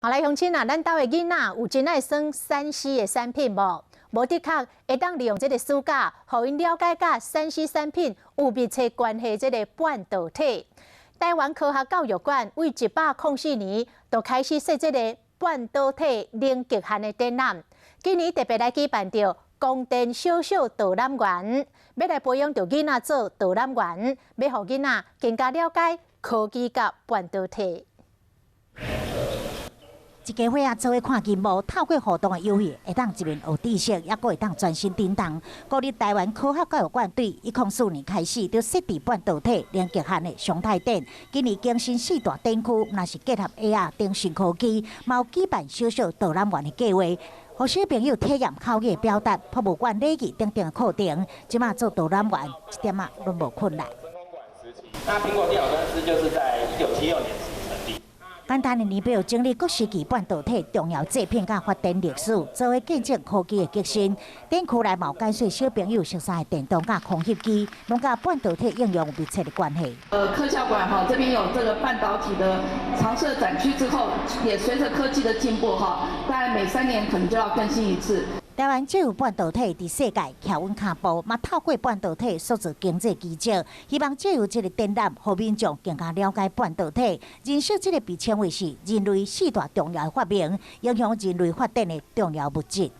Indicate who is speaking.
Speaker 1: 后来乡亲啊，咱家的囡仔有真爱耍3C 的产品无？无的确会当利用这个暑假，互因了解甲3C 产品有密切关系这个半导体。台湾科学教育馆为104年就开始设这个半导体零极限的展览，今年特别来举办着光电小小导览员，要来培养着囡仔做导览员，要互囡仔更加了解科技甲半导体。
Speaker 2: 一家伙做伙看节目，透过互动的游戏，会当一面学知识，也阁会当专心叮当。国立台湾科学教育馆对104年开始就设置半导体零极限的常态展，今年更新4大展区，若是结合 AR 等新科技，嘛有举办小小导览员的计划，互小朋友体验口语表达、博物馆礼仪等等的课程。即马做导览员，一点仔拢无困难。
Speaker 3: 那苹果电脑公司就是在1976年。
Speaker 2: 简单的年表整理各时期半导体重要制品甲发展历史，作为见证科技的革新。展区内嘛有解说小朋友熟悉的电动甲空拍机，拢甲半导体应用有密切的关系。
Speaker 4: 科教馆哈这边有这个半导体的常设展区之后，也随着科技的进步哈，大概每3年可能就要更新一次。
Speaker 2: 台湾借由半导体伫世界徛稳脚步，嘛透过半导体塑造经济基础，希望借由这个展览，互民众更加了解半导体，认识这个被称为是人类4大重要的发明，影响人类发展的重要物质。